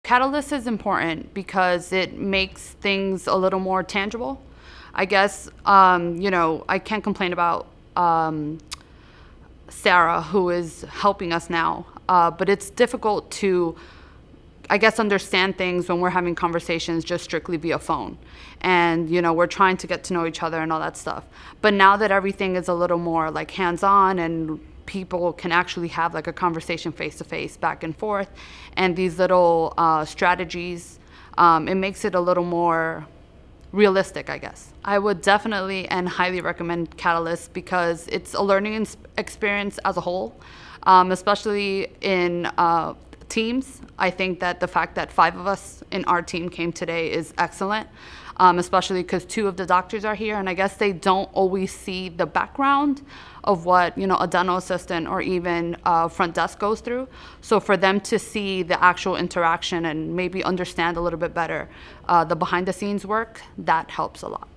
Catalyst is important because it makes things a little more tangible. I guess, I can't complain about Sarah, who is helping us now, but it's difficult to, I guess, understand things when we're having conversations just strictly via phone. And, we're trying to get to know each other and all that stuff. But now that everything is a little more like hands-on and people can actually have like a conversation face-to-face, back and forth, and these little strategies, it makes it a little more realistic, I guess. I would definitely and highly recommend Catalyst because it's a learning experience as a whole, especially in teams. I think that the fact that 5 of us in our team came today is excellent, especially because 2 of the doctors are here, and I guess they don't always see the background of what a dental assistant or even front desk goes through. So for them to see the actual interaction and maybe understand a little bit better the behind the scenes work, that helps a lot.